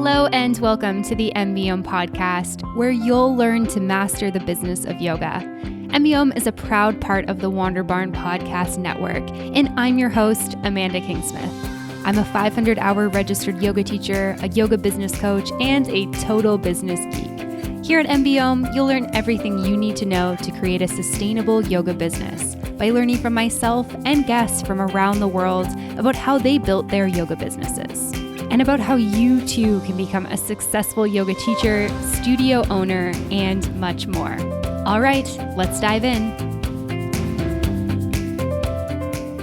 Hello and welcome to the MBOM podcast, where you'll learn to master the business of yoga. MBOM is a proud part of the Wander Barn Podcast Network, and I'm your host, Amanda Kingsmith. I'm a 500-hour registered yoga teacher, a yoga business coach, and a total business geek. Here at MBOM, you'll learn everything you need to know to create a sustainable yoga business by learning from myself and guests from around the world about how they built their yoga businesses, and about how you too can become a successful yoga teacher, studio owner, and much more. All right, let's dive in.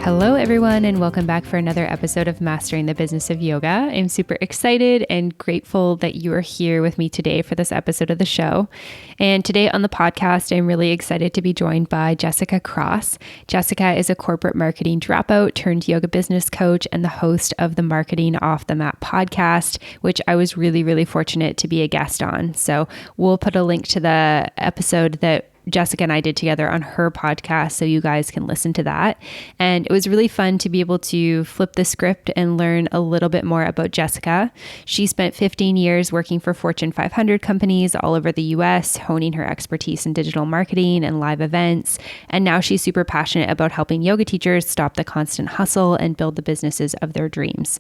Hello, everyone, and welcome back for another episode of Mastering the Business of Yoga. I'm super excited and grateful that you are here with me today for this episode of the show. And today on the podcast, I'm really excited to be joined by Jessica Cross. Jessica is a corporate marketing dropout turned yoga business coach and the host of the Marketing Off the Mat podcast, which I was really fortunate to be a guest on. So we'll put a link to the episode that Jessica and I did together on her podcast, so you guys can listen to that. And it was really fun to be able to flip the script and learn a little bit more about Jessica. She spent 15 years working for Fortune 500 companies all over the US, honing her expertise in digital marketing and live events. And now she's super passionate about helping yoga teachers stop the constant hustle and build the businesses of their dreams.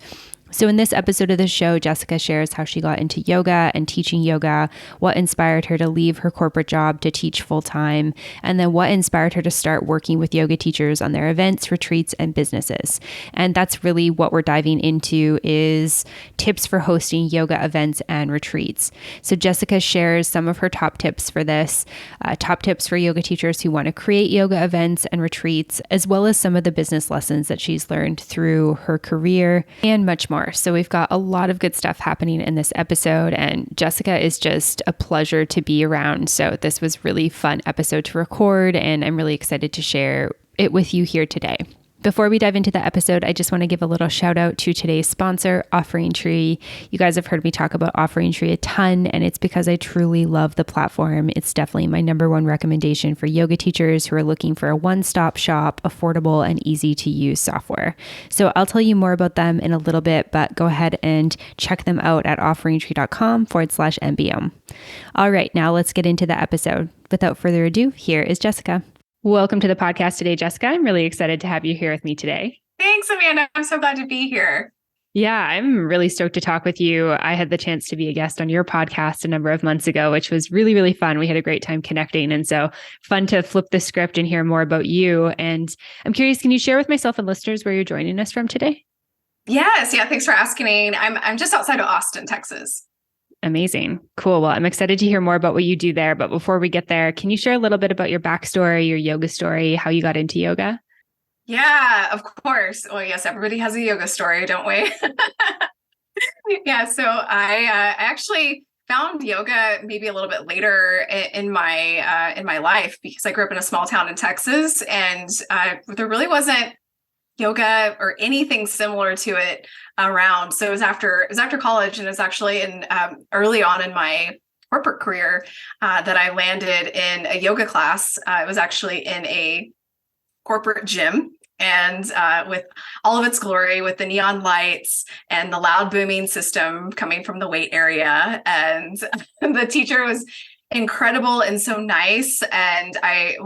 So in this episode of the show, Jessica shares how she got into yoga and teaching yoga, what inspired her to leave her corporate job to teach full-time, and then what inspired her to start working with yoga teachers on their events, retreats, and businesses. And that's really what we're diving into, is tips for hosting yoga events and retreats. So Jessica shares some of her top tips for this, top tips for yoga teachers who want to create yoga events and retreats, as well as some of the business lessons that she's learned through her career and much more. So we've got a lot of good stuff happening in this episode, and Jessica is just a pleasure to be around. So this was really fun episode to record, and I'm really excited to share it with you here today. Before we dive into the episode, I just want to give a little shout out to today's sponsor, Offering Tree. You guys have heard me talk about Offering Tree a ton, and it's because I truly love the platform. It's definitely my number one recommendation for yoga teachers who are looking for a one-stop shop, affordable, and easy to use software. So I'll tell you more about them in a little bit, but go ahead and check them out at offeringtree.com/MBOM. All right, now let's get into the episode. Without further ado, here is Jessica. Welcome to the podcast today, Jessica. I'm really excited to have you here with me today. Thanks, Amanda. I'm so glad to be here. Yeah, I'm really stoked to talk with you. I had the chance to be a guest on your podcast a number of months ago, which was really fun. We had a great time connecting. And so fun to flip the script and hear more about you. And I'm curious, can you share with myself and listeners where you're joining us from today? Yes. Yeah. Thanks for asking. I'm just outside of Austin, Texas. Amazing. Cool. Well, I'm excited to hear more about what you do there. But before we get there, can you share a little bit about your backstory, your yoga story, how you got into yoga? Yeah, of course. Well, yes, everybody has a yoga story, don't we? Yeah. So I actually found yoga maybe a little bit later in my life, because I grew up in a small town in Texas, and there really wasn't yoga or anything similar to it around. So it was after college, and it was actually in early on in my corporate career that I landed in a yoga class. It was actually in a corporate gym, and with all of its glory, with the neon lights and the loud booming system coming from the weight area. And the teacher was incredible and so nice. And I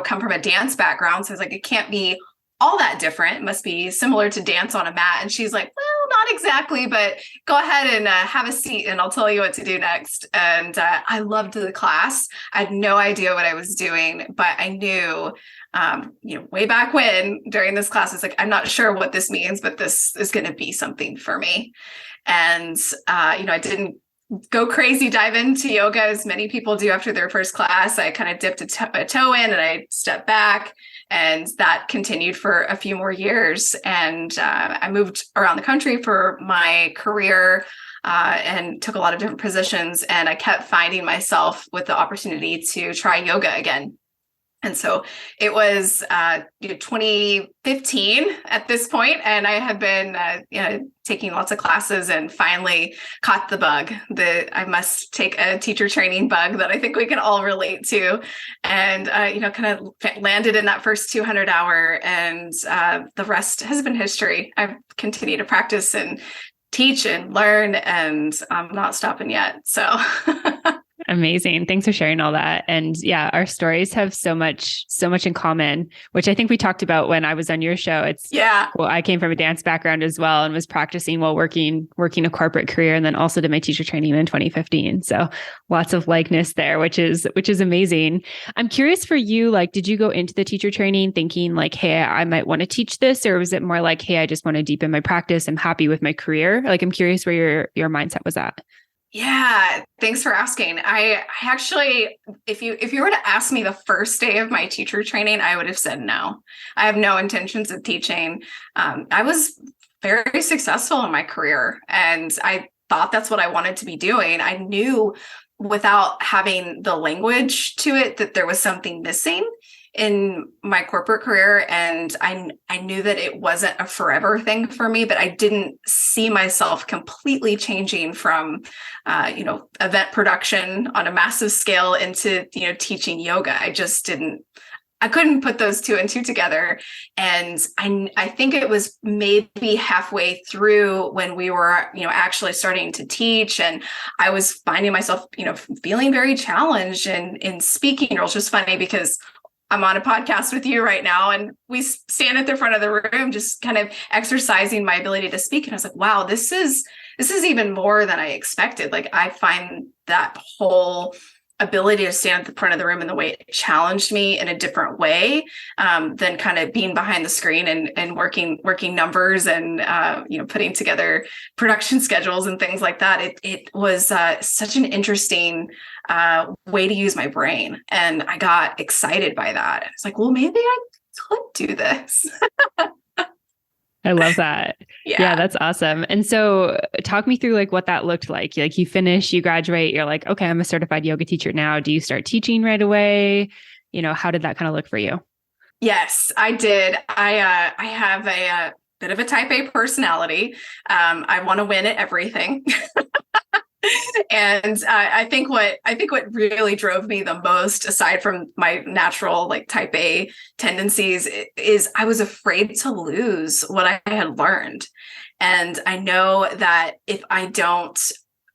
come from a dance background, so I was like, it can't be all that different. It must be similar to dance on a mat. And she's like, well, not exactly, but go ahead and have a seat and I'll tell you what to do next. And I loved the class. I had no idea what I was doing, but I knew, way back when during this class, it's like, I'm not sure what this means, but this is going to be something for me. And, I didn't go crazy dive into yoga as many people do after their first class. I kind of dipped a toe in and I stepped back. And that continued for a few more years. And I moved around the country for my career and took a lot of different positions. And I kept finding myself with the opportunity to try yoga again. And so it was 2015 at this point, and I had been taking lots of classes and finally caught the bug that I must take a teacher training bug that I think we can all relate to, and kind of landed in that first 200 hour, and the rest has been history. I've continued to practice and teach and learn, and I'm not stopping yet. So Amazing. Thanks for sharing all that. And yeah, our stories have so much in common, which I think we talked about when I was on your show. It's yeah. well, I came from a dance background as well and was practicing while working a corporate career, and then also did my teacher training in 2015. So lots of likeness there, which is amazing. I'm curious for you, like, did you go into the teacher training thinking like, hey, I might want to teach this, or was it more like, hey, I just want to deepen my practice, I'm happy with my career? Like, I'm curious where your mindset was at. Yeah, thanks for asking. I actually, if you were to ask me the first day of my teacher training, I would have said no. I have no intentions of teaching. I was very successful in my career, and I thought that's what I wanted to be doing. I knew without having the language to it that there was something missing in my corporate career, and I knew that it wasn't a forever thing for me, but I didn't see myself completely changing from event production on a massive scale into teaching yoga. I couldn't put those two and two together. And I think it was maybe halfway through when we were, actually starting to teach. And I was finding myself, feeling very challenged in speaking roles. Just funny because I'm on a podcast with you right now, and we stand at the front of the room, just kind of exercising my ability to speak. And I was like, wow, this is even more than I expected. Like, I find that whole ability to stand at the front of the room and the way it challenged me in a different way than kind of being behind the screen and working numbers and putting together production schedules and things like that. It was such an interesting way to use my brain, and I got excited by that. It's like, well, maybe I could do this. I love that. Yeah, Yeah. that's awesome. And so talk me through like what that looked like. Like you finish, you graduate, you're like, okay, I'm a certified yoga teacher now. Do you start teaching right away? How did that kind of look for you? Yes, I did. I have a bit of a type A personality. I want to win at everything. And I think what really drove me the most, aside from my natural like type A tendencies, is I was afraid to lose what I had learned. And I know that if I don't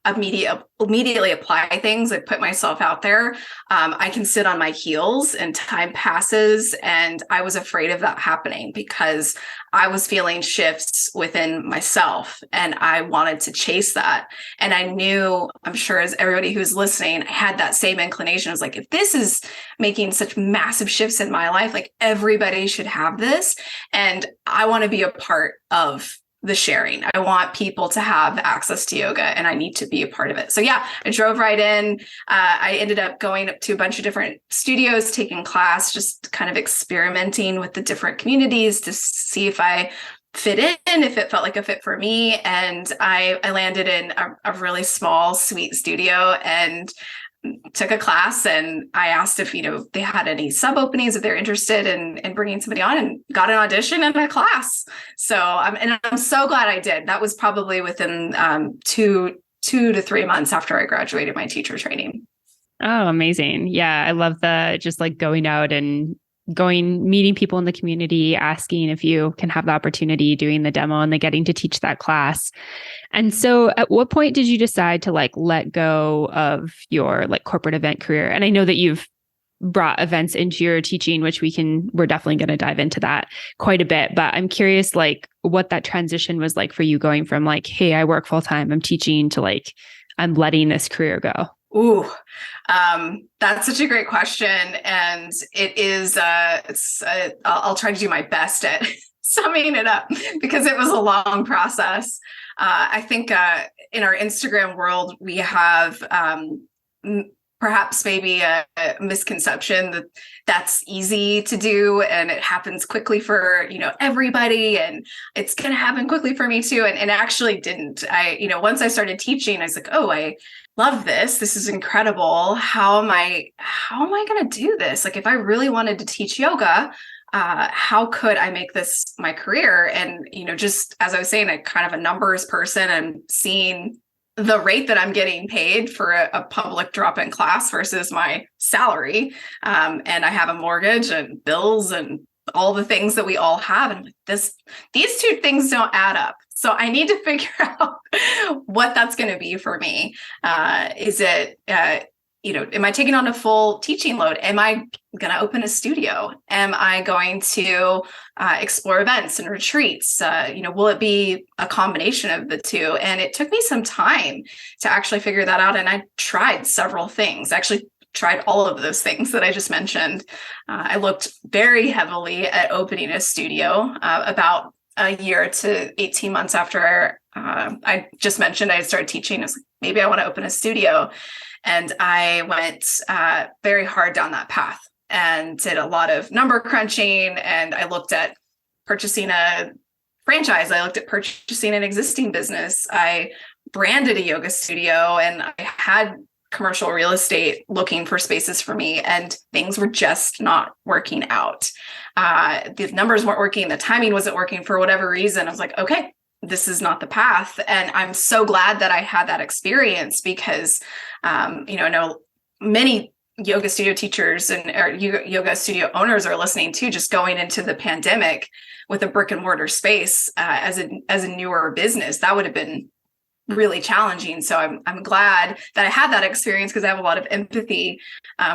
immediately apply things, like put myself out there, I can sit on my heels and time passes. And I was afraid of that happening because I was feeling shifts within myself and I wanted to chase that. And I knew, I'm sure as everybody who's listening, I had that same inclination. I was like, if this is making such massive shifts in my life, like everybody should have this. And I want to be a part of the sharing. I want people to have access to yoga, and I need to be a part of it. So yeah, I drove right in. I ended up going up to a bunch of different studios, taking class, just kind of experimenting with the different communities to see if I fit in, if it felt like a fit for me. And I landed in a really small, sweet studio and took a class, and I asked if they had any sub openings, if they're interested in bringing somebody on, and got an audition and a class. So I'm so glad I did. That was probably within 2 to 3 months after I graduated my teacher training. Oh, amazing. Yeah, I love the just like going out and meeting people in the community, asking if you can have the opportunity, doing the demo, and then getting to teach that class. And so at what point did you decide to like let go of your like corporate event career? And I know that you've brought events into your teaching, which we're definitely going to dive into that quite a bit, but I'm curious like what that transition was like for you, going from like, hey, I work full time, I'm teaching, to like, I'm letting this career go. Ooh, that's such a great question. And it is, I'll try to do my best at summing it up because it was a long process. I think in our Instagram world, we have perhaps maybe a misconception that that's easy to do and it happens quickly for everybody, and it's going to happen quickly for me too. And it actually didn't. Once I started teaching, I was like, oh, I love this. This is incredible. How am I going to do this? Like, if I really wanted to teach yoga, how could I make this my career? And, just as I was saying, I'm kind of a numbers person, and seeing the rate that I'm getting paid for a public drop-in class versus my salary. And I have a mortgage and bills and all the things that we all have. And these two things don't add up. So I need to figure out what that's going to be for me. Is it, am I taking on a full teaching load? Am I going to open a studio? Am I going to explore events and retreats? Will it be a combination of the two? And it took me some time to actually figure that out. And I tried several things. Actually, tried all of those things that I just mentioned. I looked very heavily at opening a studio about a year to 18 months after I just mentioned I had started teaching. I was like, maybe I want to open a studio. And I went very hard down that path and did a lot of number crunching. And I looked at purchasing a franchise. I looked at purchasing an existing business. I branded a yoga studio, and I had commercial real estate looking for spaces for me, and things were just not working out. The numbers weren't working. The timing wasn't working for whatever reason. I was like, okay, this is not the path. And I'm so glad that I had that experience because, I know many yoga studio teachers and yoga studio owners are listening too, just going into the pandemic with a brick and mortar space as a newer business. That would have been really challenging. So I'm glad that I had that experience because I have a lot of empathy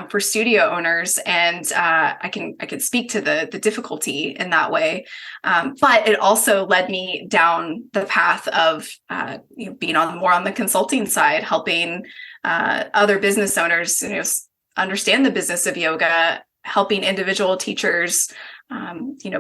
for studio owners, and I can speak to the difficulty in that way. But it also led me down the path of being more on the consulting side, helping other business owners understand the business of yoga, helping individual teachers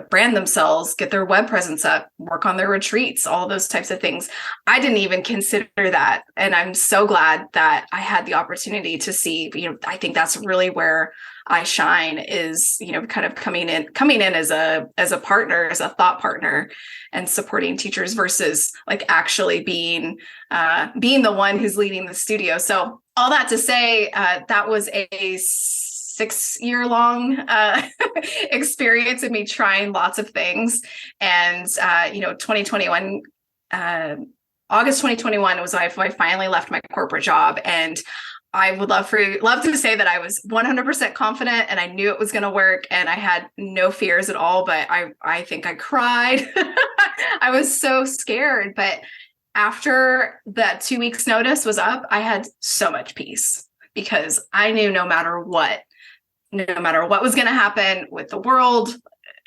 brand themselves, get their web presence up, work on their retreats, all those types of things. I didn't even consider that. And I'm so glad that I had the opportunity to see, I think that's really where I shine is, kind of coming in as a partner, as a thought partner and supporting teachers versus like actually being the one who's leading the studio. So all that to say, that was a 6-year-long experience of me trying lots of things. And, 2021, August 2021 was when I finally left my corporate job. And I would love to say that I was 100% confident and I knew it was going to work and I had no fears at all, but I think I cried. I was so scared. But after that 2 weeks notice was up, I had so much peace because I knew no matter what was going to happen with the world,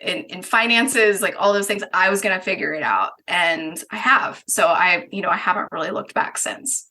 in finances, like all those things, I was going to figure it out. And I have. So I haven't really looked back since.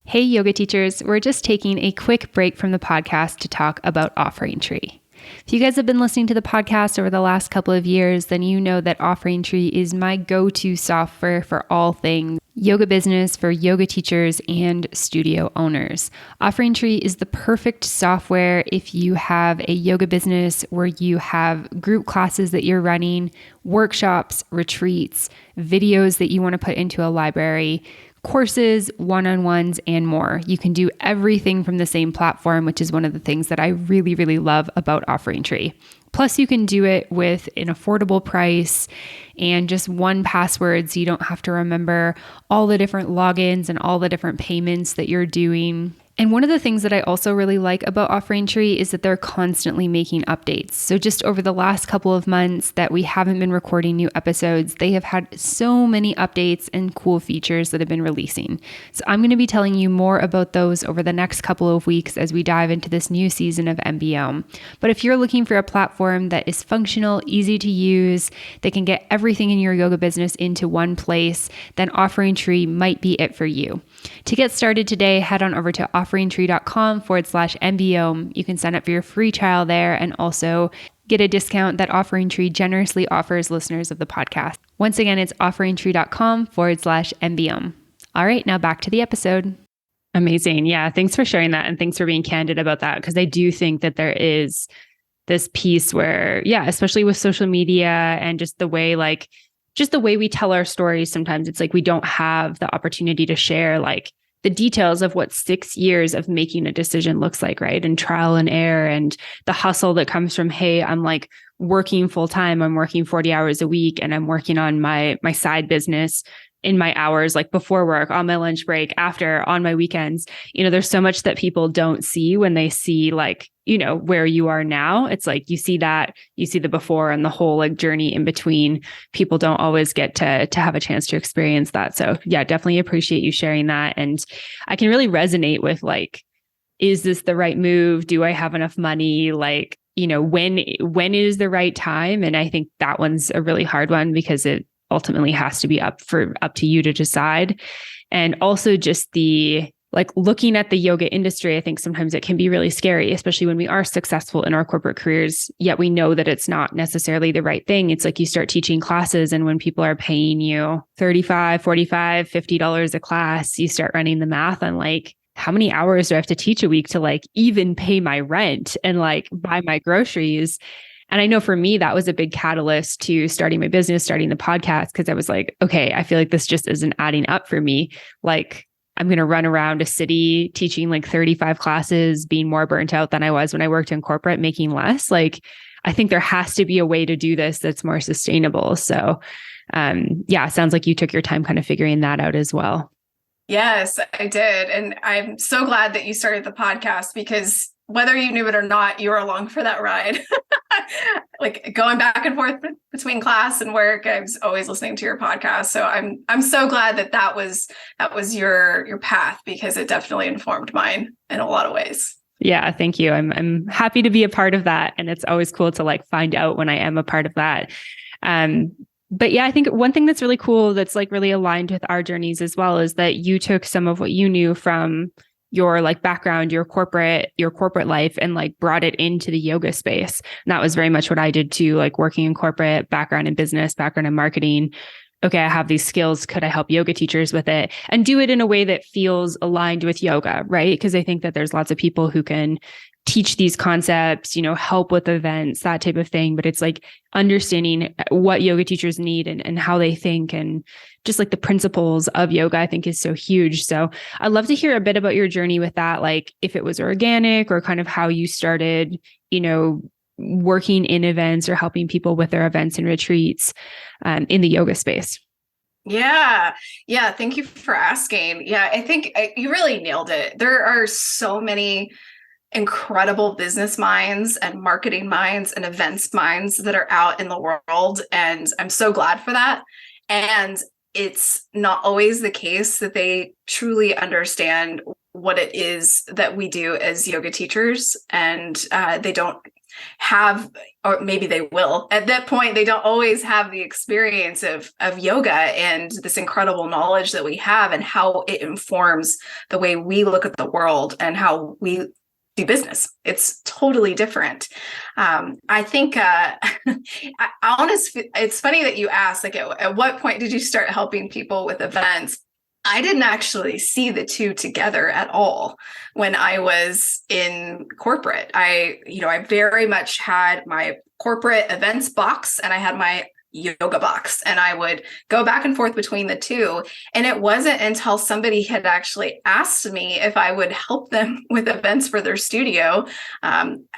Hey, yoga teachers, we're just taking a quick break from the podcast to talk about Offering Tree. If you guys have been listening to the podcast over the last couple of years, then you know that Offering Tree is my go-to software for all things yoga business for yoga teachers and studio owners. Offering Tree is the perfect software if you have a yoga business where you have group classes that you're running, workshops, retreats, videos that you want to put into a library, courses, one-on-ones, and more. You can do everything from the same platform, which is one of the things that I really, really love about Offering Tree. Plus, you can do it with an affordable price and just one password, so you don't have to remember all the different logins and all the different payments that you're doing. And one of the things that I also really like about Offering Tree is that they're constantly making updates. So just over the last couple of months that we haven't been recording new episodes, they have had so many updates and cool features that have been releasing. So I'm going to be telling you more about those over the next couple of weeks as we dive into this new season of MBO. But if you're looking for a platform that is functional, easy to use, that can get everything in your yoga business into one place, then Offering Tree might be it for you. To get started today, head on over to offeringtree.com/MBO. You can sign up for your free trial there and also get a discount that Offering Tree generously offers listeners of the podcast. Once again, it's offeringtree.com/MBO. All right, now back to the episode. Amazing. Yeah, thanks for sharing that. And thanks for being candid about that. Because I do think that there is this piece where, especially with social media and just the way we tell our stories, sometimes it's like we don't have the opportunity to share like the details of what 6 years of making a decision looks like, right? And trial and error and the hustle that comes from, hey, I'm like working full time, I'm working 40 hours a week and I'm working on my side business in my hours, like before work, on my lunch break, after, on my weekends. There's so much that people don't see when they see like where you are now. It's like you see the before and the whole like journey in between. People don't always get to have a chance to experience that. So yeah, definitely appreciate you sharing that. And I can really resonate with like, is this the right move? Do I have enough money? Like, when is the right time? And I think that one's a really hard one because it ultimately has to be up to you to decide. And also just the like looking at the yoga industry, I think sometimes it can be really scary, especially when we are successful in our corporate careers, yet we know that it's not necessarily the right thing. It's like you start teaching classes and when people are paying you $35, $45, $50 a class, you start running the math on like, how many hours do I have to teach a week to like even pay my rent and like buy my groceries? And I know for me, that was a big catalyst to starting my business, starting the podcast, because I was like, okay, I feel like this just isn't adding up for me. Like, I'm going to run around a city teaching like 35 classes, being more burnt out than I was when I worked in corporate, making less. Like, I think there has to be a way to do this that's more sustainable. So, yeah, sounds like you took your time kind of figuring that out as well. Yes, I did. And I'm so glad that you started the podcast because whether you knew it or not, you were along for that ride. Like going back and forth between class and work, I was always listening to your podcast. So I'm so glad that was your path because it definitely informed mine in a lot of ways. Yeah, thank you. I'm happy to be a part of that. And it's always cool to like find out when I am a part of that. But yeah, I think one thing that's really cool that's like really aligned with our journeys as well is that you took some of what you knew from your like background, your corporate life and like brought it into the yoga space. And that was very much what I did too, like working in corporate, background in business, background in marketing. Okay, I have these skills. Could I help yoga teachers with it and do it in a way that feels aligned with yoga, right? Because I think that there's lots of people who can teach these concepts, help with events, that type of thing. But it's like understanding what yoga teachers need and how they think and just like the principles of yoga, I think is so huge. So I'd love to hear a bit about your journey with that, like if it was organic or kind of how you started, working in events or helping people with their events and retreats in the yoga space. Yeah. Thank you for asking. Yeah, I think you really nailed it. There are so many incredible business minds and marketing minds and events minds that are out in the world. And I'm so glad for that. And it's not always the case that they truly understand what it is that we do as yoga teachers. And they don't have, or maybe they will at that point, they don't always have the experience of yoga and this incredible knowledge that we have and how it informs the way we look at the world and how we do business. It's totally different. I think it's funny that you asked, like at what point did you start helping people with events? I didn't actually see the two together at all when I was in corporate. I very much had my corporate events box and I had my yoga box, and I would go back and forth between the two. And it wasn't until somebody had actually asked me if I would help them with events for their studio,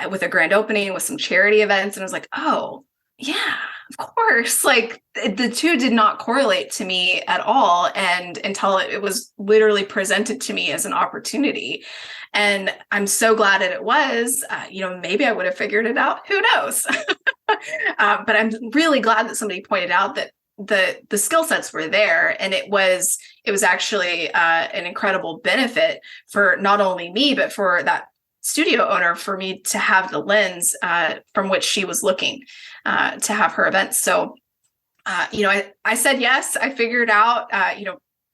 with a grand opening, with some charity events. And I was like, oh, yeah, of course. Like the two did not correlate to me at all. And until it was literally presented to me as an opportunity. And I'm so glad that it was, maybe I would have figured it out. Who knows? But I'm really glad that somebody pointed out that the skill sets were there, and it was actually an incredible benefit for not only me, but for that studio owner, for me to have the lens from which she was looking to have her events. So, I said yes. I figured out,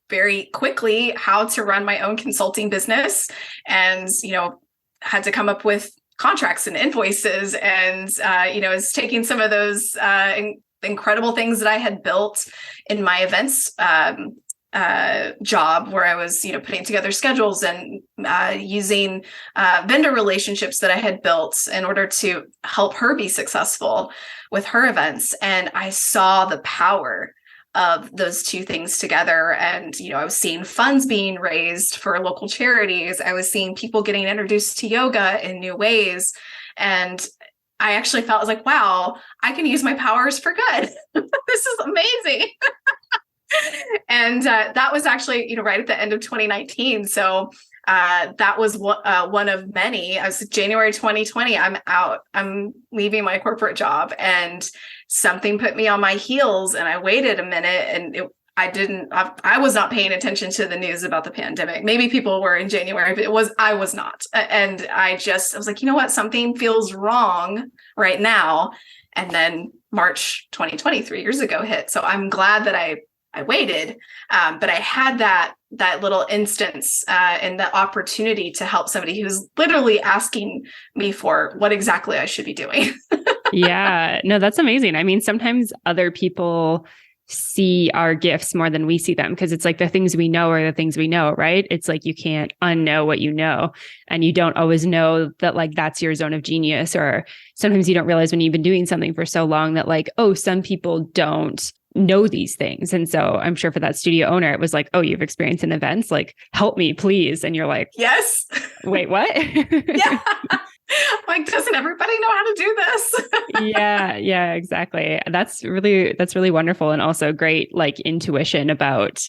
very quickly how to run my own consulting business, and had to come up with contracts and invoices, and is taking some of those incredible things that I had built in my events job, where I was putting together schedules and using vendor relationships that I had built in order to help her be successful with her events. And I saw the power of those two things together. And, I was seeing funds being raised for local charities. I was seeing people getting introduced to yoga in new ways. And I actually felt like, wow, I can use my powers for good. This is amazing. And that was actually, right at the end of 2019. So That was one of many. I was January 2020. I'm out. I'm leaving my corporate job, and something put me on my heels. And I waited a minute, and I was not paying attention to the news about the pandemic. Maybe people were in January, but I was not. And I was like, you know what? Something feels wrong right now. And then March 2020, 3 years ago, hit. So I'm glad that I waited, but I had that little instance and the opportunity to help somebody who's literally asking me for what exactly I should be doing. Yeah, no, that's amazing. I mean, sometimes other people see our gifts more than we see them because it's like the things we know are the things we know, right? It's like you can't unknow what you know. And you don't always know that like that's your zone of genius. Or sometimes you don't realize when you've been doing something for so long that like, oh, some people don't know these things. And so I'm sure for that studio owner, it was like, oh, you've experienced in events, like help me, please. And you're like, yes. Wait, what? Yeah. Like, doesn't everybody know how to do this? Yeah, exactly. That's really wonderful. And also great like intuition about,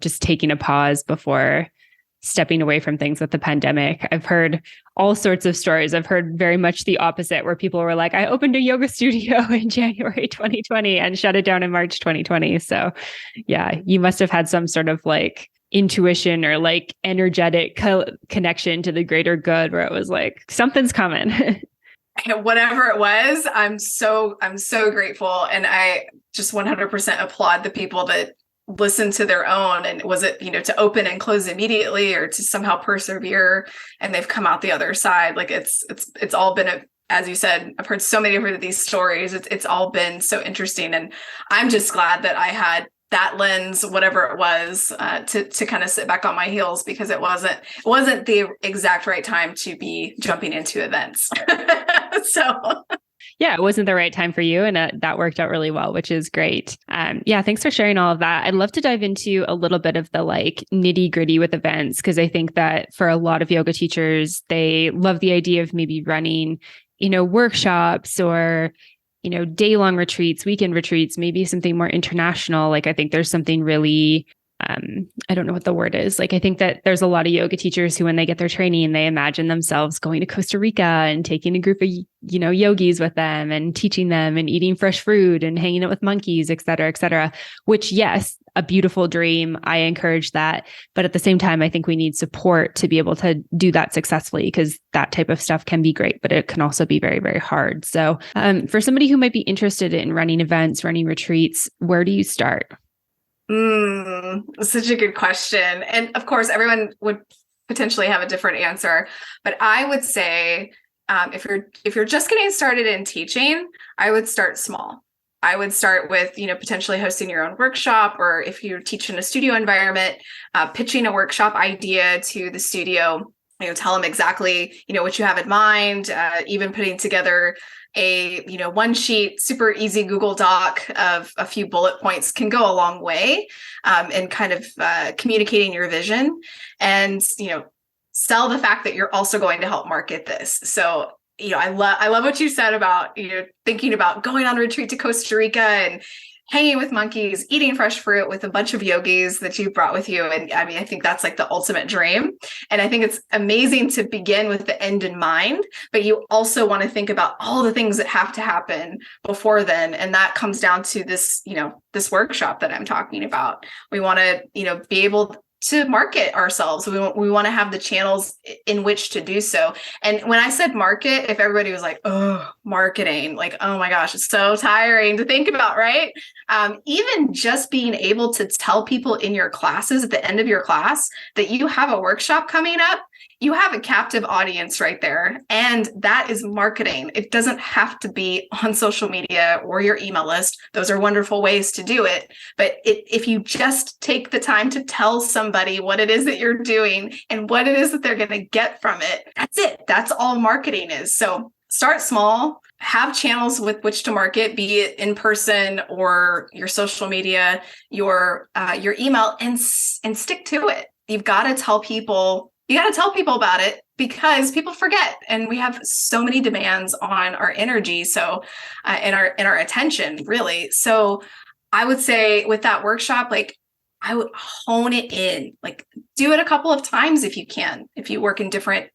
just taking a pause before stepping away from things with the pandemic. I've heard all sorts of stories. I've heard very much the opposite, where people were like, I opened a yoga studio in January 2020 and shut it down in March 2020. So yeah, you must have had some sort of like intuition or like energetic connection to the greater good where it was like, something's coming. Whatever it was, I'm so grateful. And I just 100% applaud the people that listen to their own. And was it, to open and close immediately or to somehow persevere, and they've come out the other side. Like it's all been as you said, I've heard so many of these stories. It's all been so interesting. And I'm just glad that I had that lens, whatever it was, to kind of sit back on my heels, because it wasn't the exact right time to be jumping into events. So yeah, it wasn't the right time for you. And that worked out really well, which is great. Yeah, thanks for sharing all of that. I'd love to dive into a little bit of the like nitty gritty with events, because I think that for a lot of yoga teachers, they love the idea of maybe running, workshops or day-long retreats, weekend retreats, maybe something more international. Like I think there's something really, I don't know what the word is. Like I think that there's a lot of yoga teachers who, when they get their training, they imagine themselves going to Costa Rica and taking a group of, yogis with them and teaching them and eating fresh fruit and hanging out with monkeys, et cetera, which yes, a beautiful dream. I encourage that. But at the same time, I think we need support to be able to do that successfully, because that type of stuff can be great, but it can also be very, very hard. So for somebody who might be interested in running events, running retreats, where do you start? Such a good question. And of course, everyone would potentially have a different answer, but I would say, if you're just getting started in teaching, I would start small. I would start with, potentially hosting your own workshop, or if you teach in a studio environment, pitching a workshop idea to the studio, tell them exactly, what you have in mind, even putting together a, one sheet, super easy Google Doc of a few bullet points can go a long way in kind of communicating your vision, and, sell the fact that you're also going to help market this. So, I love what you said about, thinking about going on a retreat to Costa Rica and hanging with monkeys, eating fresh fruit with a bunch of yogis that you brought with you. And I mean, I think that's like the ultimate dream. And I think it's amazing to begin with the end in mind, but you also want to think about all the things that have to happen before then. And that comes down to this, this workshop that I'm talking about. We want to, be able to market ourselves. We want to have the channels in which to do so. And when I said market, if everybody was like, oh, marketing, like, oh my gosh, it's so tiring to think about, right? Even just being able to tell people in your classes at the end of your class that you have a workshop coming up, you have a captive audience right there. And that is marketing. It doesn't have to be on social media or your email list. Those are wonderful ways to do it. But if you just take the time to tell somebody what it is that you're doing and what it is that they're going to get from it, that's it. That's all marketing is. So start small, have channels with which to market, be it in person or your social media, your email, and stick to it. You've got to tell people. You got to tell people about it, because people forget, and we have so many demands on our energy. So, and our attention, really. So I would say with that workshop, like, I would hone it in, like do it a couple of times if you can. If you work in different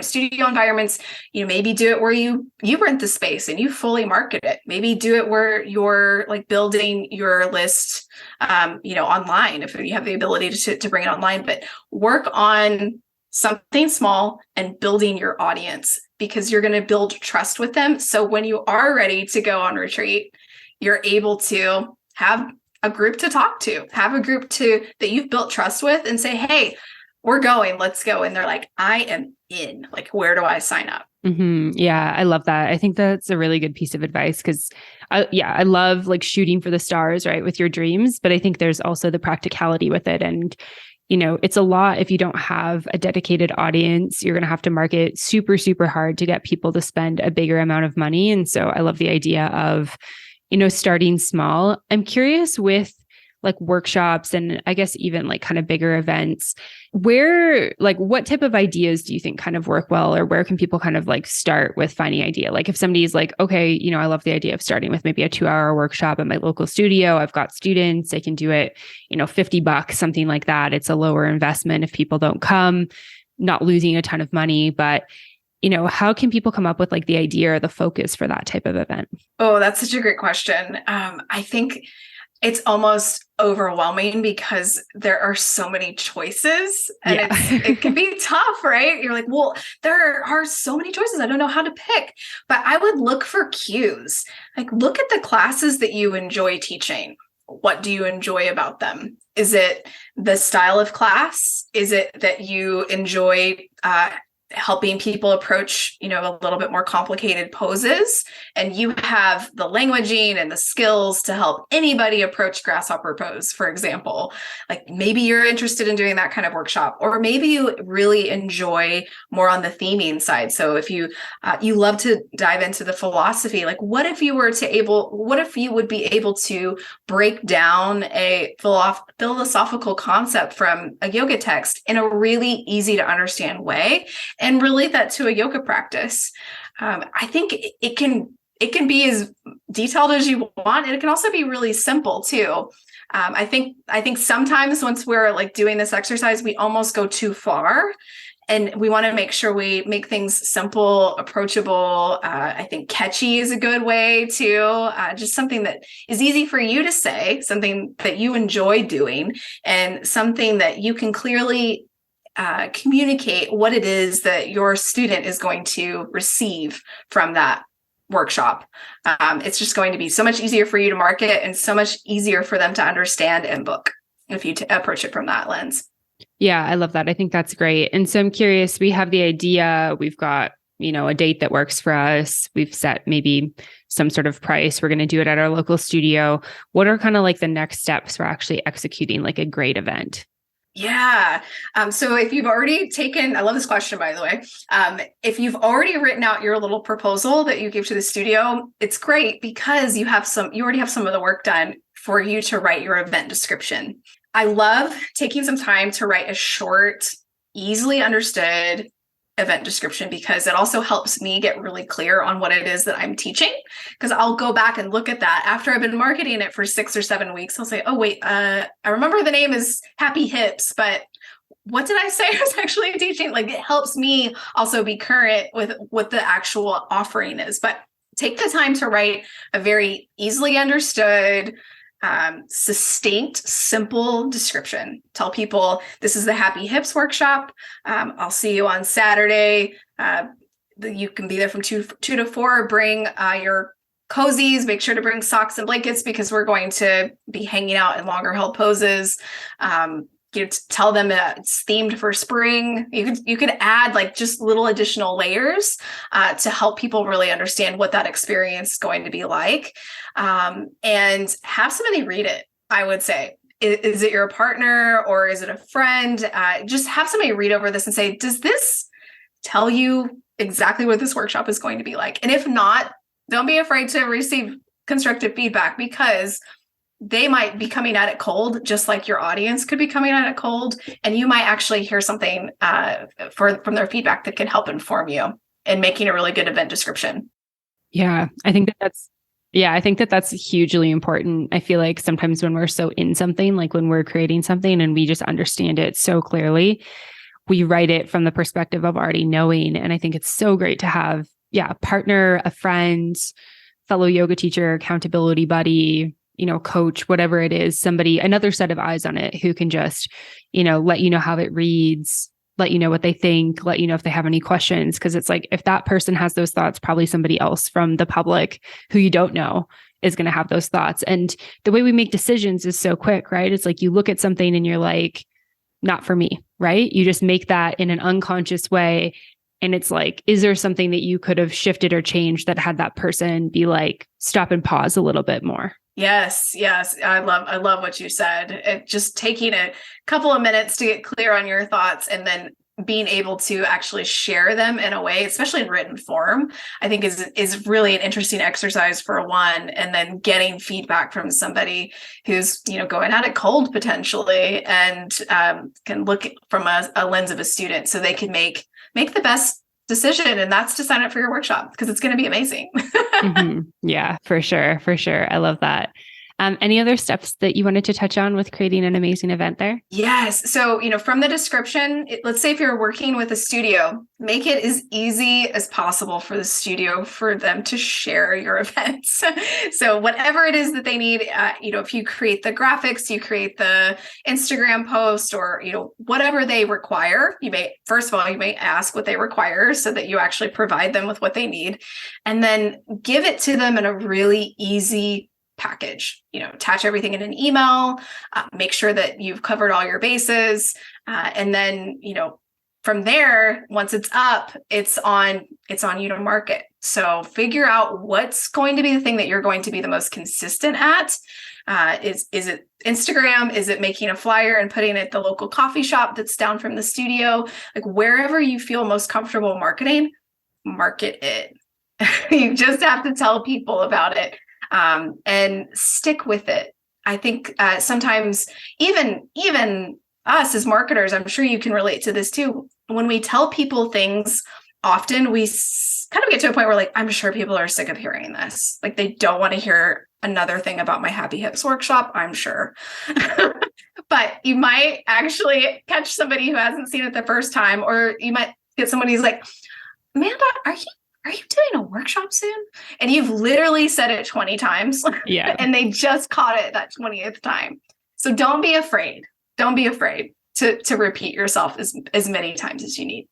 studio environments, maybe do it where you rent the space and you fully market it. Maybe do it where you're like building your list, online if you have the ability to bring it online. But work on something small and building your audience, because you're going to build trust with them. So when you are ready to go on retreat, you're able to have a group to talk to, have a group that you've built trust with, and say, hey, we're going, let's go. And they're like, I am in. Like, where do I sign up? Mm-hmm. Yeah, I love that. I think that's a really good piece of advice because I love like shooting for the stars, right, with your dreams. But I think there's also the practicality with it. And, it's a lot if you don't have a dedicated audience. You're going to have to market super, super hard to get people to spend a bigger amount of money. And so I love the idea of, starting small. I'm curious with like workshops and I guess even like kind of bigger events, what type of ideas do you think kind of work well, or where can people kind of like start with finding idea? Like if somebody's like, okay, I love the idea of starting with maybe a 2-hour workshop at my local studio. I've got students, they can do it, $50, something like that. It's a lower investment if people don't come, not losing a ton of money, but how can people come up with like the idea or the focus for that type of event? Oh, that's such a great question. I think it's almost overwhelming because there are so many choices, and Yeah. it can be tough, right? You're like, well, there are so many choices. I don't know how to pick. But I would look for cues. Like, look at the classes that you enjoy teaching. What do you enjoy about them? Is it the style of class? Is it that you enjoy helping people approach, a little bit more complicated poses, and you have the languaging and the skills to help anybody approach grasshopper pose, for example? Like, maybe you're interested in doing that kind of workshop, or maybe you really enjoy more on the theming side. So if you love to dive into the philosophy, like what if you would be able to break down a philosophical concept from a yoga text in a really easy to understand way, and relate that to a yoga practice? I think it can be as detailed as you want, and it can also be really simple too. I think sometimes once we're like doing this exercise, we almost go too far, and we want to make sure we make things simple, approachable. I think catchy is a good way too. Just something that is easy for you to say, something that you enjoy doing, and something that you can clearly communicate what it is that your student is going to receive from that workshop. It's just going to be so much easier for you to market and so much easier for them to understand and book if you approach it from that lens. Yeah, I love that. I think that's great. And so I'm curious, we have the idea, we've got, a date that works for us. We've set maybe some sort of price. We're going to do it at our local studio. What are kind of like the next steps for actually executing like a great event? Yeah. So if you've already taken, I love this question, by the way. If you've already written out your little proposal that you give to the studio, it's great because you already have some of the work done for you to write your event description. I love taking some time to write a short, easily understood event description, because it also helps me get really clear on what it is that I'm teaching. Because I'll go back and look at that after I've been marketing it for 6 or 7 weeks. I'll say, oh, wait, I remember the name is Happy Hips, but what did I say I was actually teaching? Like, it helps me also be current with what the actual offering is. But take the time to write a very easily understood, succinct, simple description. Tell people this is the Happy Hips workshop. I'll see you on Saturday. You can be there from 2 to 4. Bring your cozies. Make sure to bring socks and blankets because we're going to be hanging out in longer held poses. Tell them it's themed for spring. You could add like just little additional layers to help people really understand what that experience is going to be like, and have somebody read it. I would say, is it your partner or is it a friend? Just have somebody read over this and say, does this tell you exactly what this workshop is going to be like? And if not, don't be afraid to receive constructive feedback, because they might be coming at it cold, just like your audience could be coming at it cold. And you might actually hear something from their feedback that can help inform you in making a really good event description. Yeah, I think that's Yeah, I think that that's hugely important. I feel like sometimes when we're so in something, like when we're creating something and we just understand it so clearly, we write it from the perspective of already knowing. And I think it's so great to have, yeah, a partner, a friend, fellow yoga teacher, accountability buddy, coach, whatever it is, somebody, another set of eyes on it who can just, let you know how it reads, let you know what they think, let you know if they have any questions. Cause it's like, if that person has those thoughts, probably somebody else from the public who you don't know is going to have those thoughts. And the way we make decisions is so quick, right? It's like you look at something and you're like, not for me, right? You just make that in an unconscious way. And it's like, is there something that you could have shifted or changed that had that person be like, stop and pause a little bit more? Yes. I love what you said. Just taking a couple of minutes to get clear on your thoughts and then being able to actually share them in a way, especially in written form, I think is really an interesting exercise for one. And then getting feedback from somebody who's, going at it cold potentially and can look from a lens of a student so they can make the best decision, and that's to sign up for your workshop because it's going to be amazing. Mm-hmm. Yeah, for sure. For sure. I love that. Any other steps that you wanted to touch on with creating an amazing event there? Yes. So, from the description, let's say if you're working with a studio, make it as easy as possible for the studio for them to share your events. So whatever it is that they need, if you create the graphics, you create the Instagram post or, whatever they require, first of all, you may ask what they require so that you actually provide them with what they need, and then give it to them in a really easy package. Attach everything in an email, make sure that you've covered all your bases. And then, from there, once it's up, it's on you to market. So figure out what's going to be the thing that you're going to be the most consistent at. Is it Instagram? Is it making a flyer and putting it at the local coffee shop that's down from the studio? Like wherever you feel most comfortable marketing, market it. You just have to tell people about it. And stick with it. I think sometimes even us as marketers, I'm sure you can relate to this too. When we tell people things, often we kind of get to a point where like, I'm sure people are sick of hearing this. Like they don't want to hear another thing about my Happy Hips workshop, I'm sure. But you might actually catch somebody who hasn't seen it the first time, or you might get somebody who's like, Amanda, are you doing a workshop soon? And you've literally said it 20 times. Yeah. And they just caught it that 20th time. So don't be afraid. Don't be afraid to repeat yourself as many times as you need.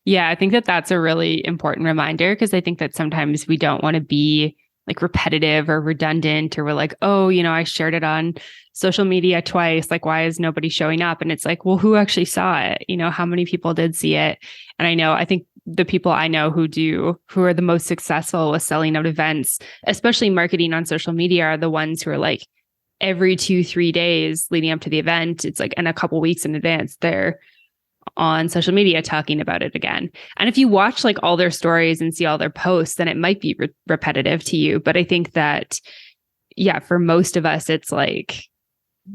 Yeah, I think that that's a really important reminder because I think that sometimes we don't want to be like repetitive or redundant, or we're like, oh, I shared it on social media twice. Like, why is nobody showing up? And it's like, well, who actually saw it? How many people did see it? And I think the people I know who are the most successful with selling out events, especially marketing on social media, are the ones who are like every 2-3 days leading up to the event. It's like, and a couple weeks in advance, they're on social media talking about it again. And if you watch like all their stories and see all their posts, then it might be repetitive to you. But I think that, yeah, for most of us, it's like,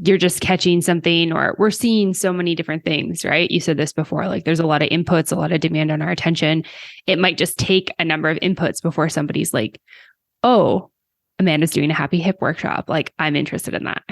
you're just catching something, or we're seeing so many different things, right? You said this before, like there's a lot of inputs, a lot of demand on our attention. It might just take a number of inputs before somebody's like, oh, Amanda's doing a Happy Hip workshop. Like I'm interested in that.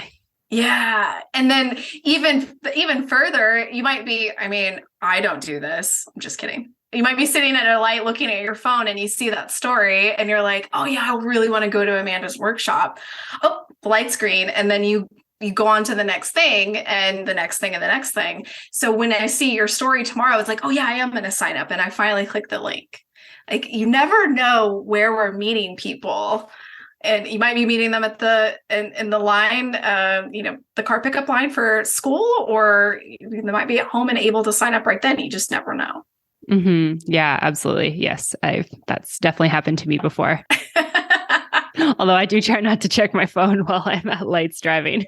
Yeah. And then even further, you might be, I don't do this. I'm just kidding. You might be sitting at a light looking at your phone and you see that story and you're like, oh yeah, I really want to go to Amanda's workshop. Oh, the light's green. And then you go on to the next thing and the next thing and the next thing. So when I see your story tomorrow, it's like, oh yeah, I am going to sign up. And I finally click the link. Like you never know where we're meeting people. And you might be meeting them at in the line, the car pickup line for school, or they might be at home and able to sign up right then. You just never know. Mm-hmm. Yeah, absolutely. Yes. That's definitely happened to me before. Although I do try not to check my phone while I'm at lights driving.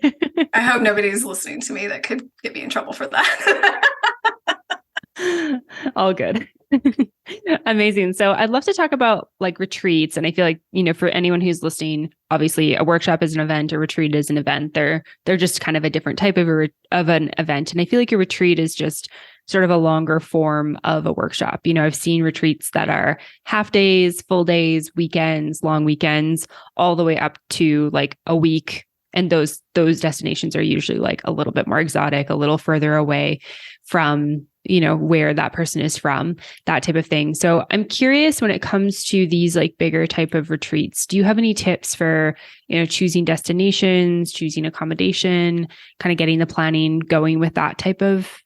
I hope nobody's listening to me that could get me in trouble for that. All good. Amazing. So I'd love to talk about like retreats. And I feel like, for anyone who's listening, obviously a workshop is an event, a retreat is an event. They're just kind of a different type of an event. And I feel like a retreat is just sort of a longer form of a workshop. I've seen retreats that are half days, full days, weekends, long weekends, all the way up to like a week. And those destinations are usually like a little bit more exotic, a little further away from, where that person is from, that type of thing. So I'm curious, when it comes to these like bigger type of retreats, do you have any tips for, choosing destinations, choosing accommodation, kind of getting the planning going with that type of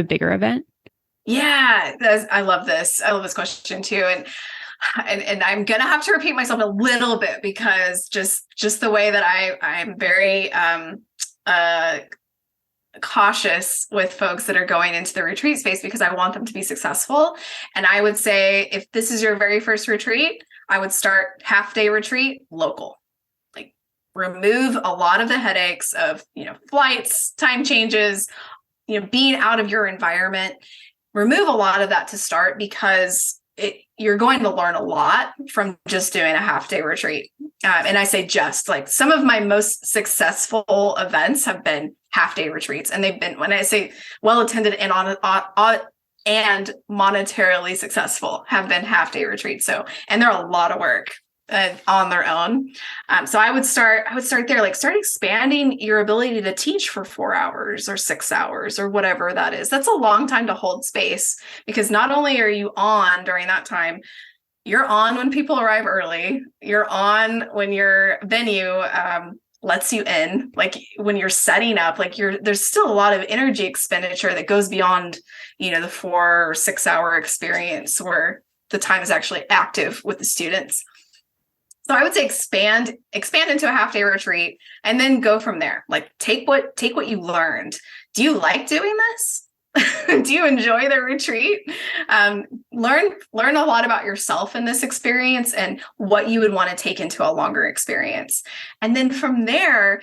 bigger event? Yeah, I love this. I love this question too. And I'm gonna have to repeat myself a little bit because just the way that I'm very cautious with folks that are going into the retreat space because I want them to be successful. And I would say if this is your very first retreat, I would start half-day retreat local. Like remove a lot of the headaches of, flights, time changes, being out of your environment. Remove a lot of that to start because you're going to learn a lot from just doing a half-day retreat. And I say just, like, some of my most successful events have been half-day retreats. And they've been, when I say well-attended and and monetarily successful, have been half-day retreats. So, and they're a lot of work on their own. So I would start there, like start expanding your ability to teach for 4 hours or 6 hours or whatever that is. That's a long time to hold space because not only are you on during that time, you're on when people arrive early, you're on when your venue lets you in, like when you're setting up, like there's still a lot of energy expenditure that goes beyond, the 4 or 6 hour experience where the time is actually active with the students. So I would say expand into a half-day retreat and then go from there. Like take what you learned. Do you like doing this? Do you enjoy the retreat? Learn a lot about yourself in this experience and what you would want to take into a longer experience. And then from there,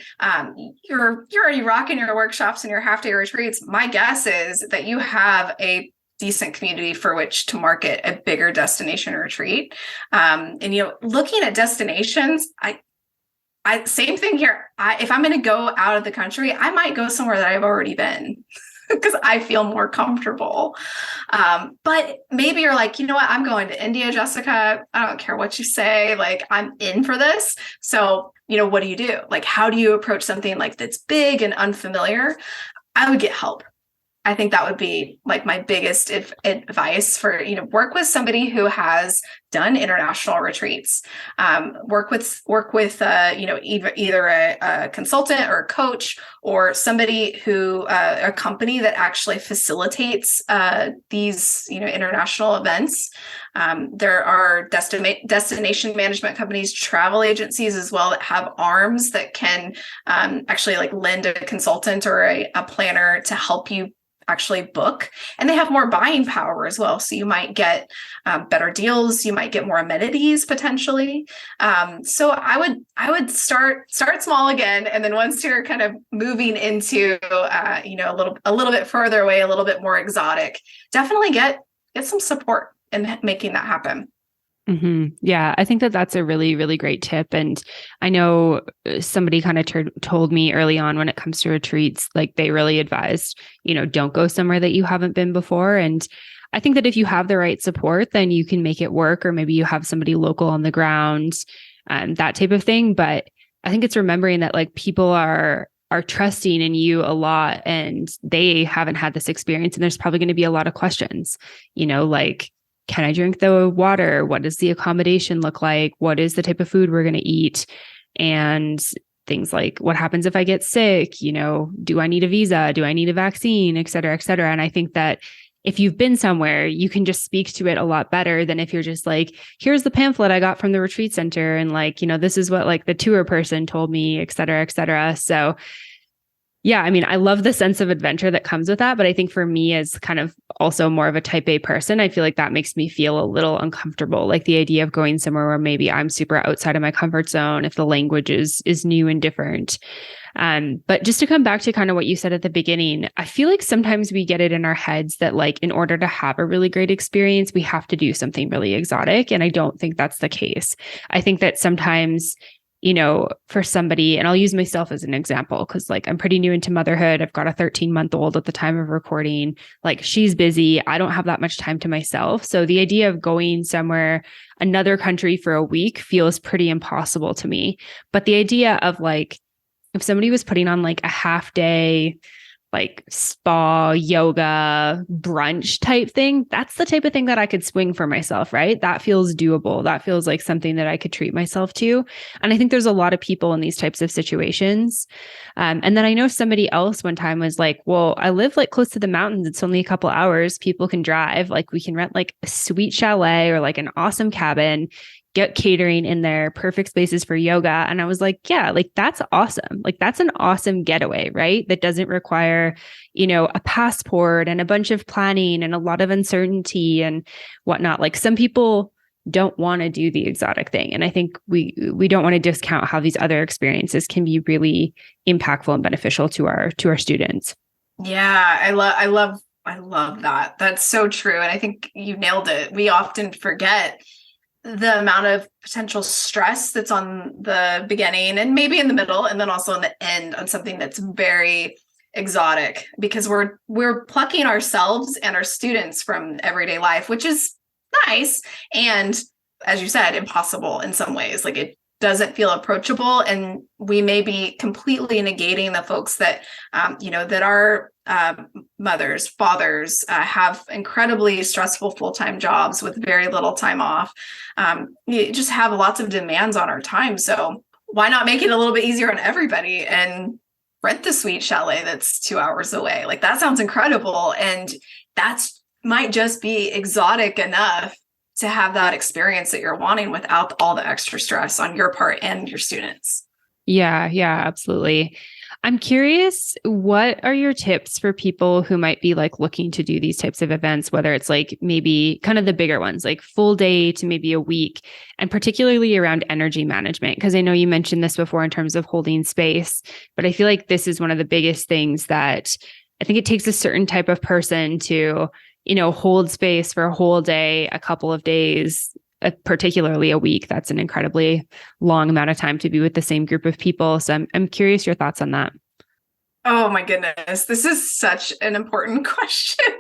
you're already rocking your workshops and your half-day retreats. My guess is that you have a decent community for which to market a bigger destination retreat. And looking at destinations, I same thing here. If I'm going to go out of the country, I might go somewhere that I've already been because I feel more comfortable. But maybe you're like, you know what? I'm going to India, Jessica. I don't care what you say. Like, I'm in for this. So, what do you do? Like, how do you approach something like that's big and unfamiliar? I would get help. I think that would be like my biggest advice for, work with somebody who has done international retreats. Work with either a consultant or a coach or somebody who a company that actually facilitates these international events. There are destination management companies, travel agencies as well that have arms that can actually like lend a consultant or a planner to help you actually book, and they have more buying power as well. So you might get better deals, you might get more amenities potentially. So I would start small again, and then once you're kind of moving into a little bit further away, a little bit more exotic, definitely get some support in making that happen. Mm-hmm. Yeah, I think that that's a really, really great tip. And I know somebody kind of told me early on when it comes to retreats, like they really advised, don't go somewhere that you haven't been before. And I think that if you have the right support, then you can make it work, or maybe you have somebody local on the ground, that type of thing. But I think it's remembering that like people are trusting in you a lot and they haven't had this experience. And there's probably going to be a lot of questions, like, can I drink the water? What does the accommodation look like? What is the type of food we're going to eat? And things like, what happens if I get sick? Do I need a visa? Do I need a vaccine, et cetera, et cetera. And I think that if you've been somewhere, you can just speak to it a lot better than if you're just like, here's the pamphlet I got from the retreat center. And like, this is what like the tour person told me, et cetera, et cetera. So yeah, I mean, I love the sense of adventure that comes with that. But I think for me as kind of also more of a type A person, I feel like that makes me feel a little uncomfortable. Like the idea of going somewhere where maybe I'm super outside of my comfort zone, if the language is new and different. But just to come back to kind of what you said at the beginning, I feel like sometimes we get it in our heads that like, in order to have a really great experience, we have to do something really exotic. And I don't think that's the case. I think that sometimes for somebody, and I'll use myself as an example because like I'm pretty new into motherhood. I've got a 13-month-old at the time of recording. Like she's busy. I don't have that much time to myself. So the idea of going somewhere, another country for a week feels pretty impossible to me. But the idea of like, if somebody was putting on like a half day, like spa, yoga, brunch type thing, that's the type of thing that I could swing for myself, right? That feels doable. That feels like something that I could treat myself to. And I think there's a lot of people in these types of situations. And then I know somebody else one time was like, well, I live like close to the mountains. It's only a couple hours. People can drive. Like we can rent like a sweet chalet or like an awesome cabin, get catering in there, perfect spaces for yoga. And I was like, yeah, like that's awesome. Like that's an awesome getaway, right? That doesn't require, a passport and a bunch of planning and a lot of uncertainty and whatnot. Like some people don't want to do the exotic thing. And I think we don't want to discount how these other experiences can be really impactful and beneficial to our students. Yeah, I love that. That's so true. And I think you nailed it. We often forget the amount of potential stress that's on the beginning and maybe in the middle and then also in the end on something that's very exotic, because we're plucking ourselves and our students from everyday life, which is nice and, as you said, impossible in some ways. Like it doesn't feel approachable, and we may be completely negating the folks that that are mothers, fathers, have incredibly stressful full-time jobs with very little time off. You just have lots of demands on our time. So why not make it a little bit easier on everybody and rent the sweet chalet that's 2 hours away? Like that sounds incredible. And that's might just be exotic enough to have that experience that you're wanting without all the extra stress on your part and your students. Yeah, absolutely. I'm curious, what are your tips for people who might be like looking to do these types of events, whether it's like maybe kind of the bigger ones, like full day to maybe a week, and particularly around energy management? Because I know you mentioned this before in terms of holding space, but I feel like this is one of the biggest things that I think it takes a certain type of person to, hold space for a whole day, a couple of days, particularly a week. That's an incredibly long amount of time to be with the same group of people. So I'm curious your thoughts on that. Oh my goodness, this is such an important question.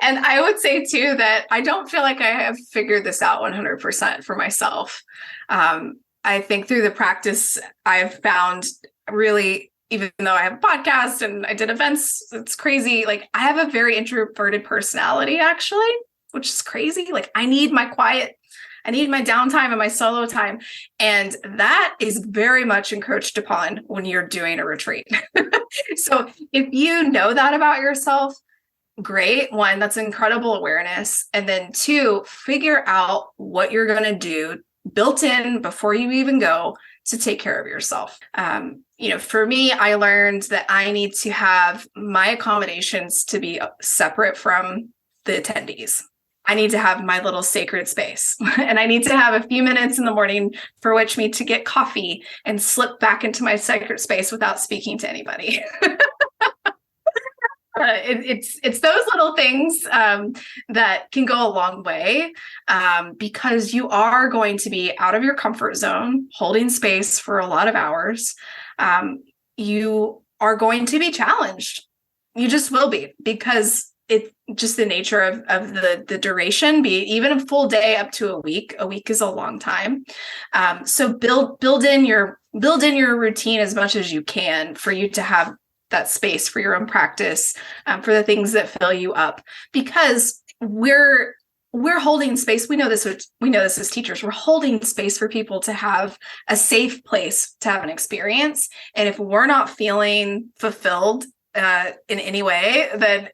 And I would say too that I don't feel like I have figured this out 100% for myself. I think through the practice, I've found really, even though I have a podcast and I did events, it's crazy. Like I have a very introverted personality actually, which is crazy. Like I need my quiet, I need my downtime and my solo time. And that is very much encroached upon when you're doing a retreat. So if you know that about yourself, great. One, that's incredible awareness. And then two, figure out what you're going to do built in before you even go to take care of yourself. For me, I learned that I need to have my accommodations to be separate from the attendees. I need to have my little sacred space and I need to have a few minutes in the morning for which me to get coffee and slip back into my sacred space without speaking to anybody. It's those little things that can go a long way because you are going to be out of your comfort zone, holding space for a lot of hours. You are going to be challenged. You just will be, because it's just the nature of the duration. Be even a full day up to a week. A week is a long time. So build in your routine as much as you can for you to have that space for your own practice, for the things that fill you up, because we're holding space. We know this as teachers. We're holding space for people to have a safe place to have an experience. And if we're not feeling fulfilled in any way, then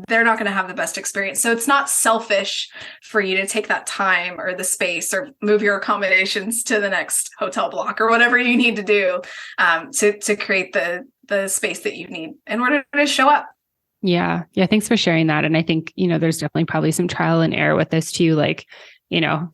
they're not going to have the best experience. So it's not selfish for you to take that time or the space or move your accommodations to the next hotel block or whatever you need to do to create the space that you need in order to show up. Yeah. Thanks for sharing that. And I think, there's definitely probably some trial and error with this too, like,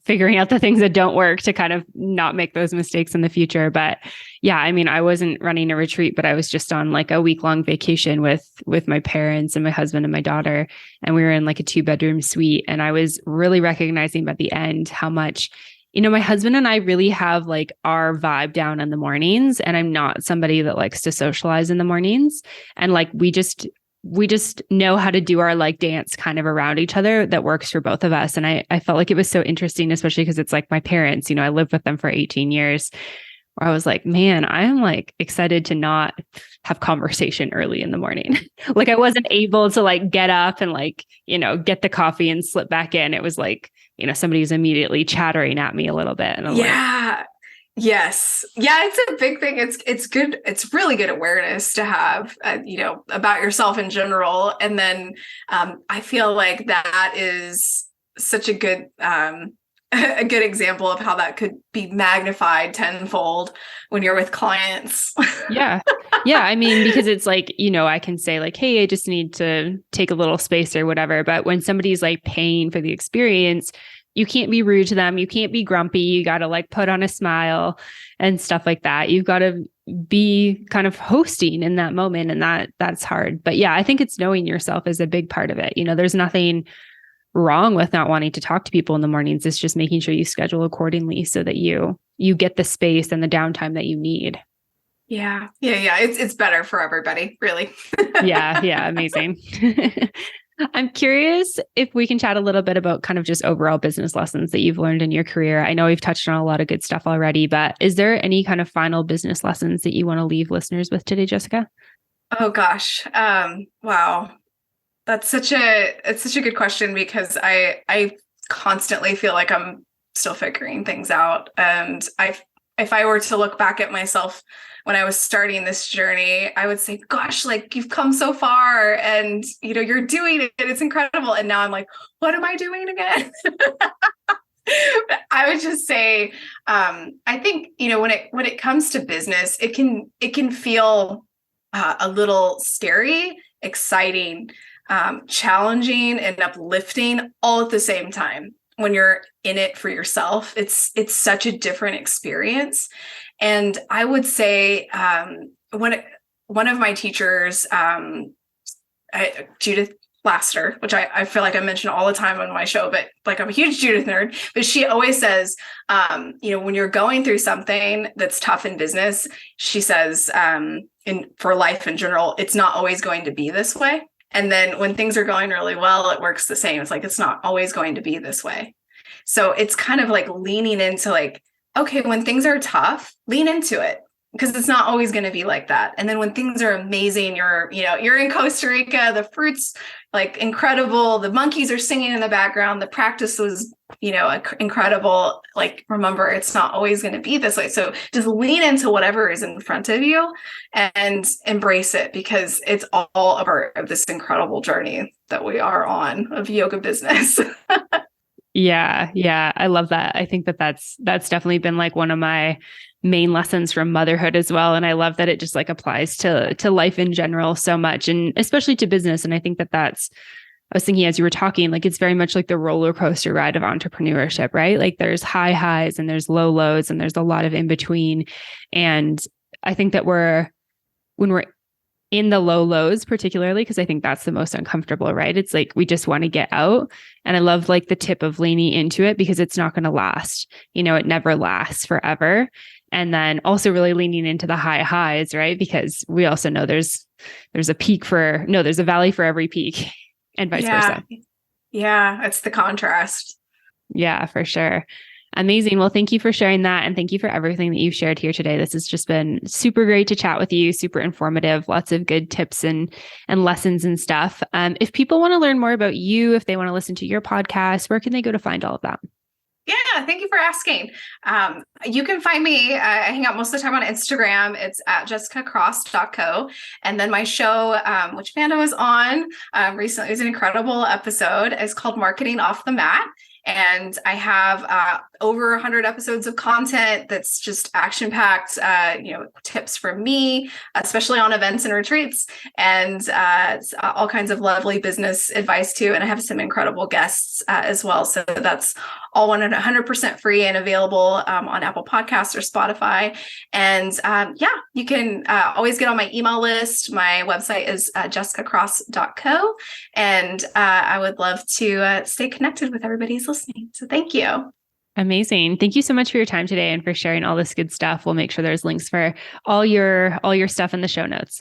figuring out the things that don't work to kind of not make those mistakes in the future. But yeah, I mean, I wasn't running a retreat, but I was just on like a week-long vacation with my parents and my husband and my daughter. And we were in like a 2-bedroom suite. And I was really recognizing by the end how much my husband and I really have like our vibe down in the mornings, and I'm not somebody that likes to socialize in the mornings. And like we just know how to do our like dance kind of around each other that works for both of us. And I felt like it was so interesting, especially because it's like my parents, I lived with them for 18 years, where I was like, man, I'm like excited to not have conversation early in the morning. Like I wasn't able to like get up and like, get the coffee and slip back in. It was like, somebody's immediately chattering at me a little bit. And I'm like, Yeah. Yes. Yeah, it's a big thing. It's good. It's really good awareness to have, about yourself in general. And then I feel like that is such a good a good example of how that could be magnified tenfold when you're with clients. yeah. Yeah. I mean, because it's like, I can say like, hey, I just need to take a little space or whatever. But when somebody's like paying for the experience, you can't be rude to them. You can't be grumpy. You got to like put on a smile and stuff like that. You've got to be kind of hosting in that moment. And that's hard. But yeah, I think it's knowing yourself is a big part of it. There's nothing wrong with not wanting to talk to people in the mornings. It's just making sure you schedule accordingly so that you get the space and the downtime that you need. Yeah. It's better for everybody, really. Yeah. Amazing. I'm curious if we can chat a little bit about kind of just overall business lessons that you've learned in your career. I know we've touched on a lot of good stuff already, but is there any kind of final business lessons that you want to leave listeners with today, Jessica? Oh gosh. Wow. It's such a good question because I constantly feel like I'm still figuring things out. And if I were to look back at myself when I was starting this journey, I would say, gosh, like you've come so far and you're doing it. It's incredible. And now I'm like, what am I doing again? I would just say, I think, when it comes to business, it can feel a little scary, exciting, challenging, and uplifting all at the same time. When you're in it for yourself, it's such a different experience. And I would say, one of my teachers, Judith Laster, which I feel like I mention all the time on my show, but like I'm a huge Judith nerd, but she always says, when you're going through something that's tough in business, she says, for life in general, it's not always going to be this way. And then when things are going really well, it works the same. It's like, it's not always going to be this way. So it's kind of like leaning into like, okay, when things are tough, lean into it because it's not always going to be like that. And then when things are amazing, you're in Costa Rica, the fruit's like incredible. The monkeys are singing in the background. The practice was, incredible. Like, remember, it's not always going to be this way. So just lean into whatever is in front of you and embrace it because it's all a part of this incredible journey that we are on of yoga business. Yeah. I love that. I think that's definitely been like one of my main lessons from motherhood as well. And I love that it just like applies to life in general so much, and especially to business. And I think I was thinking as you were talking, like it's very much like the roller coaster ride of entrepreneurship, right? Like there's high highs and there's low lows and there's a lot of in between. And I think that when we're in the low lows, particularly, because I think that's the most uncomfortable, right? It's like we just want to get out. And I love like the tip of leaning into it because it's not going to last. It never lasts forever. And then also really leaning into the high highs, right? Because we also know there's a valley for every peak and vice versa. Yeah, it's the contrast. Yeah, for sure. Amazing. Well, thank you for sharing that. And thank you for everything that you've shared here today. This has just been super great to chat with you, super informative, lots of good tips and lessons and stuff. If people want to learn more about you, if they want to listen to your podcast, where can they go to find all of that? Yeah, thank you for asking. You can find me, I hang out most of the time on Instagram. It's at jessicacross.co. And then my show, which Amanda was on recently, is an incredible episode. It's called Marketing Off the Mat. And I have over 100 episodes of content that's just action-packed, tips from me, especially on events and retreats, and all kinds of lovely business advice too. And I have some incredible guests as well. So that's all 100% free and available on Apple Podcasts or Spotify. And you can always get on my email list. My website is jessicacross.co. And I would love to stay connected with everybody who's listening. So thank you. Amazing. Thank you so much for your time today and for sharing all this good stuff. We'll make sure there's links for all your stuff in the show notes.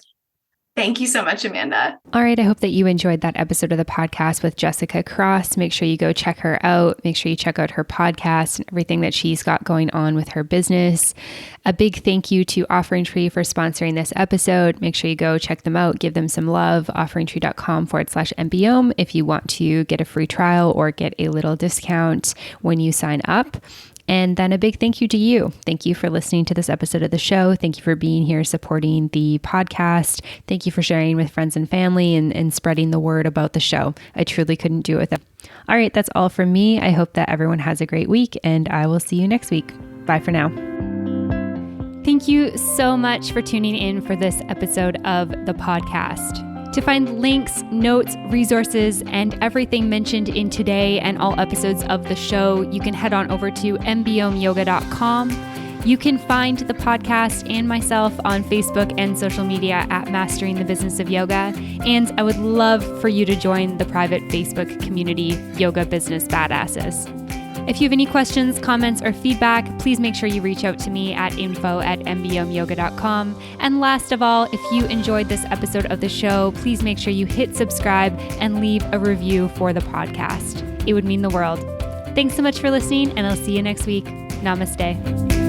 Thank you so much, Amanda. All right. I hope that you enjoyed that episode of the podcast with Jessica Cross. Make sure you go check her out. Make sure you check out her podcast and everything that she's got going on with her business. A big thank you to Offering Tree for sponsoring this episode. Make sure you go check them out. Give them some love. offeringtree.com/MBOM if you want to get a free trial or get a little discount when you sign up. And then a big thank you to you. Thank you for listening to this episode of the show. Thank you for being here supporting the podcast. Thank you for sharing with friends and family and spreading the word about the show. I truly couldn't do it without. All right, that's all from me. I hope that everyone has a great week, and I will see you next week. Bye for now. Thank you so much for tuning in for this episode of the podcast. To find links, notes, resources, and everything mentioned in today and all episodes of the show, you can head on over to mbomyoga.com. You can find the podcast and myself on Facebook and social media at Mastering the Business of Yoga. And I would love for you to join the private Facebook community, Yoga Business Badasses. If you have any questions, comments, or feedback, please make sure you reach out to me at info@mbomyoga.com. And last of all, if you enjoyed this episode of the show, please make sure you hit subscribe and leave a review for the podcast. It would mean the world. Thanks so much for listening, and I'll see you next week. Namaste.